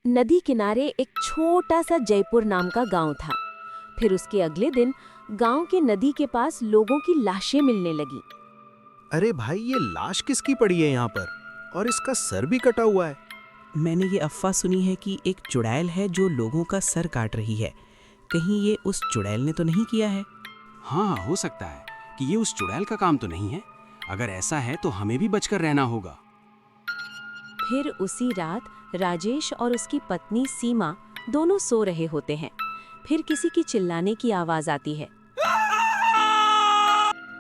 नदी किनारे एक छोटा सा जयपुर नाम का गांव था। फिर उसके अगले दिन गांव के नदी के पास लोगों की लाशें मिलने लगी। अरे भाई, ये लाश किसकी पड़ी है यहाँ पर? और इसका सर भी कटा हुआ है। मैंने ये अफवाह सुनी है कि एक चुड़ैल है जो लोगों का सर काट रही है। कहीं ये उस चुड़ैल ने तो नहीं किया है? हाँ, हो सकता है कि ये उस चुड़ैल का काम तो नहीं है। अगर ऐसा है तो हमें भी बचकर रहना होगा। फिर उसी रात राजेश और उसकी पत्नी सीमा दोनों सो रहे होते हैं। फिर किसी की चिल्लाने की आवाज आती है।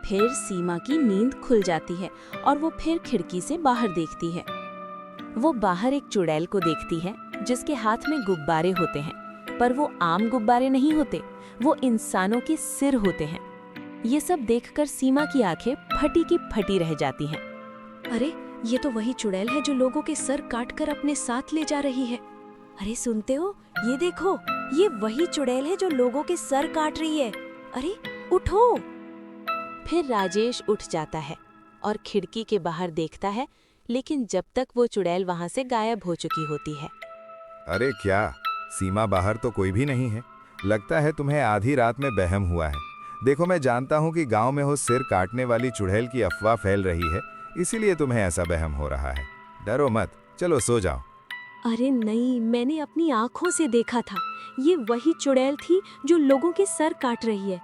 फिर सीमा की नींद खुल जाती है और वो फिर खिड़की से बाहर देखती है। वो बाहर एक चुड़ैल को देखती है जिसके हाथ में गुब्बारे होते हैं, पर वो आम गुब्बारे नहीं होते, वो इंसानों के सिर होते हैं। ये सब देखकर सीमा की आंखें फटी की फटी रह जाती हैं। अरे, ये तो वही चुड़ैल है जो लोगों के सर काटकर अपने साथ ले जा रही है। अरे सुनते हो, ये देखो, ये वही चुड़ैल है जो लोगों के सर काट रही है। अरे उठो। फिर राजेश उठ जाता है और खिड़की के बाहर देखता है, लेकिन जब तक वो चुड़ैल वहां से गायब हो चुकी होती है। अरे क्या, सीमा बाहर तो कोई भी नहीं है। लगता है तुम्हें आधी रात में वहम हुआ है। देखो, मैं जानता हूँ कि गांव में वो सिर काटने वाली चुड़ैल की अफवाह फैल रही है, इसीलिए तुम्हें ऐसा वहम हो रहा है। डरो मत, चलो सो जाओ। अरे नहीं, मैंने अपनी आंखों से देखा था। ये वही चुड़ैल थी जो लोगों के सर काट रही है।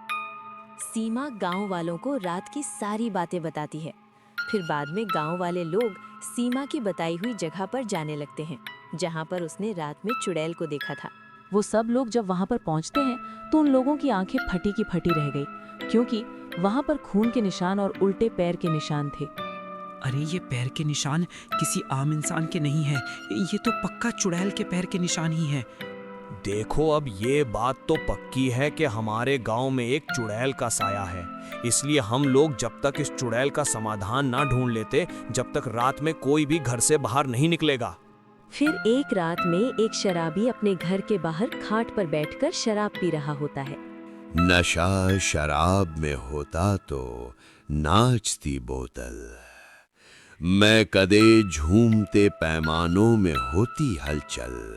सीमा गांव वालों को रात की सारी बातें बताती है। फिर बाद में गांव वाले लोग सीमा की बताई हुई जगह पर जाने लगते हैं, जहां पर उसने रात में चुड़ैल को देखा था। वो सब लोग जब वहां पर पहुंचते हैं तो उन लोगों की आंखें फटी की फटी रह गई, क्योंकि वहां पर खून के निशान और उल्टे पैर के निशान थे। अरे ये पैर के निशान किसी आम इंसान के नहीं है, ये तो पक्का चुड़ैल के पैर के निशान ही है। देखो, अब ये बात तो पक्की है कि हमारे गांव में एक चुड़ैल का साया है। इसलिए हम लोग जब तक इस चुड़ैल का समाधान ना ढूंढ लेते, जब तक रात में कोई भी घर से बाहर नहीं निकलेगा। फिर एक रात में एक शराबी अपने घर के बाहर खाट पर बैठकर शराब पी रहा होता है। नशा शराब में होता तो नाचती बोतल, मैं कदे झूमते पैमानों में होती हलचल।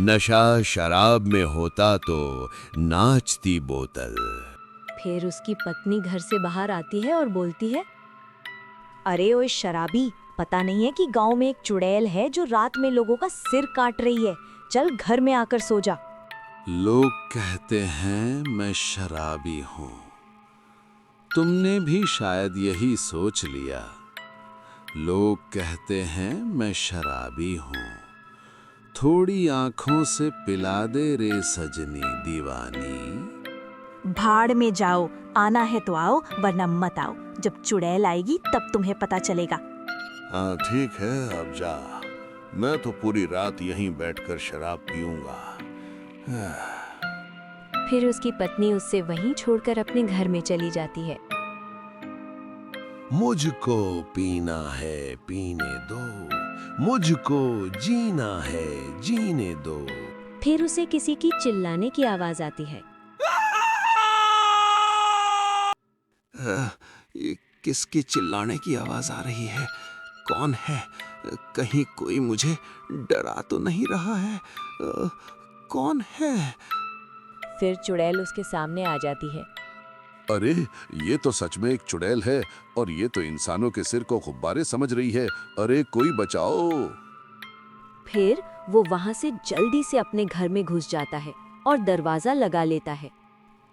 नशा शराब में होता तो नाचती बोतल। फिर उसकी पत्नी घर से बाहर आती है और बोलती है, अरे ओए शराबी, पता नहीं है कि गांव में एक चुड़ैल है जो रात में लोगों का सिर काट रही है। चल घर में आकर सो जा। लोग कहते हैं मैं शराबी हूँ, तुमने भी शायद यही सोच लिया। लोग कहते हैं मैं शराबी हूँ, थोड़ी आंखों से पिला दे रे सजनी दीवानी। भाड़ में जाओ, आना है तो आओ, वरना मत आओ। जब चुड़ैल आएगी तब तुम्हें पता चलेगा। हाँ ठीक है, अब जा। मैं तो पूरी रात यहीं बैठकर शराब पीऊंगा। फिर उसकी पत्नी उससे वहीं छोड़कर अपने घर में चली जाती है। मुझको पीना है पीने दो, मुझको जीना है जीने दो। फिर उसे किसी की चिल्लाने की आवाज आती है। ये किसकी चिल्लाने की आवाज आ रही है? कौन है? कहीं कोई मुझे डरा तो नहीं रहा है? कौन है? फिर चुड़ैल उसके सामने आ जाती है। अरे ये तो सच में एक चुड़ैल है, और ये तो इंसानों के सिर को गुब्बारे समझ रही है। अरे कोई बचाओ। फिर वो वहां से जल्दी से अपने घर में घुस जाता है और दरवाजा लगा लेता है।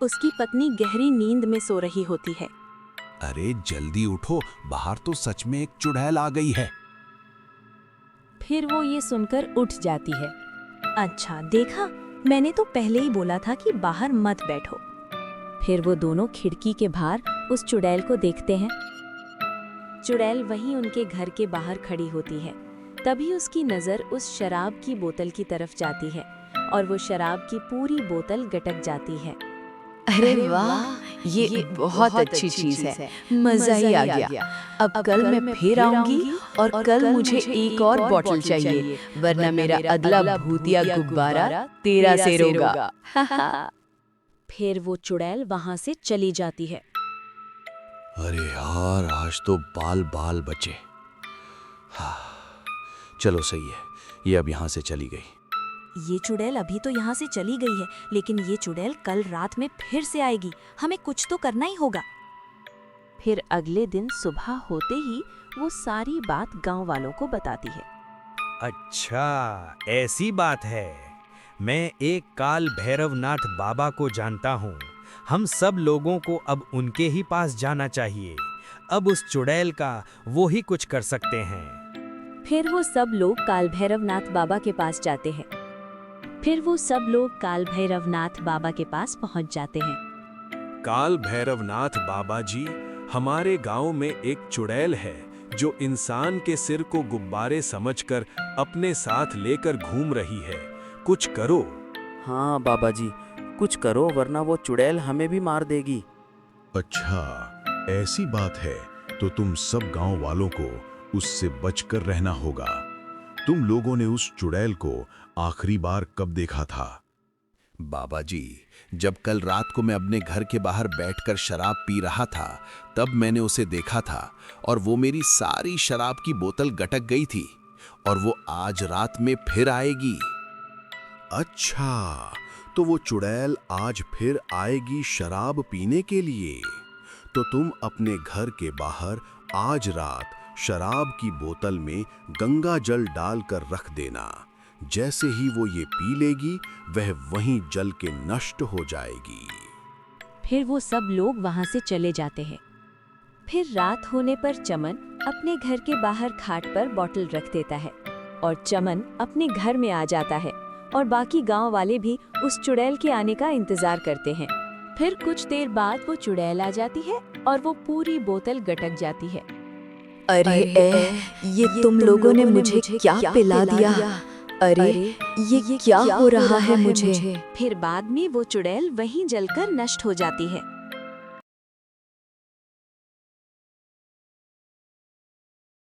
उसकी पत्नी गहरी नींद में सो रही होती है। अरे जल्दी उठो, बाहर तो सच में एक चुड़ैल आ गई है। फिर वो ये सुनकर उठ जाती है। अच्छा देखा, मैंने तो पहले ही बोला था कि बाहर मत बैठो। फिर वो दोनों खिड़की के बाहर उस चुड़ैल को देखते हैं। चुड़ैल वहीं उनके घर के बाहर खड़ी होती है। तभी उसकी नज़र उस शराब की बोतल की तरफ जाती है और वो शराब की पूरी बोतल गटक जाती है। अरे वाह, ये बहुत अच्छी चीज है, मजा ही आ गया। अब कल मैं फिर आऊंगी और कल मुझे एक और बॉटल चाहिए, वरना मेरा अगला भूतिया गुब्बारा तेरा सिर होगा। फिर वो चुड़ैल वहां से चली जाती है। अरे यार, आज तो बाल बाल बचे। हाँ, चलो सही है, ये अब यहाँ से चली गई। ये चुड़ैल अभी तो यहाँ से चली गई है, लेकिन ये चुड़ैल कल रात में फिर से आएगी। हमें कुछ तो करना ही होगा। फिर अगले दिन सुबह होते ही वो सारी बात गांव वालों को बताती है। अच्छा, ऐसी बात है। मैं एक काल भैरवनाथ बाबा को जानता हूँ। हम सब लोगों को अब उनके ही पास जाना चाहिए। अब उस चुड़ैल का वो ही कुछ कर सकते हैं। फिर वो सब लोग काल भैरवनाथ बाबा के पास जाते हैं। पहुंच जाते हैं। काल भैरवनाथ बाबा जी, हमारे गांव में एक चुड़ैल है जो इंसान के सिर को गुब्बारे समझकर अपने साथ लेकर घूम रही है। कुछ करो। हाँ बाबा जी, कुछ करो वरना वो चुड़ैल हमें भी मार देगी। अच्छा, ऐसी बात है तो तुम सब गांव वालों को उससे बचकर रहना होगा। तुम लोगों ने उस चुड़ैल को आखिरी बार कब देखा था? बाबा जी, जब कल रात को मैं अपने घर के बाहर बैठकर शराब पी रहा था, तब मैंने उसे देखा था और वो मेरी सारी शराब की बोतल गटक गई थी और वो आज रात में फिर आएगी। अच्छा, तो वो चुड़ैल आज फिर आएगी शराब पीने के लिए। तो तुम अपने घर के बाहर आज रात शराब की बोतल में गंगा जल डालकर रख देना। जैसे ही वो ये पी लेगी, वह वहीं जल के नष्ट हो जाएगी। फिर वो सब लोग वहां से चले जाते हैं। फिर रात होने पर चमन अपने घर के बाहर खाट पर बोतल रख देता है और चमन अपने घर में आ जाता है और बाकी गांव वाले भी उस चुड़ैल के आने का इंतजार करते हैं। फिर कुछ देर बाद वो चुड़ैल आ जाती है और वो पूरी बोतल गटक जाती है। अरे ये तुम लोगों ने मुझे क्या पिला दिया? अरे ये क्या हो रहा है मुझे? फिर बाद में वो चुड़ैल वहीं जलकर नष्ट हो जाती है।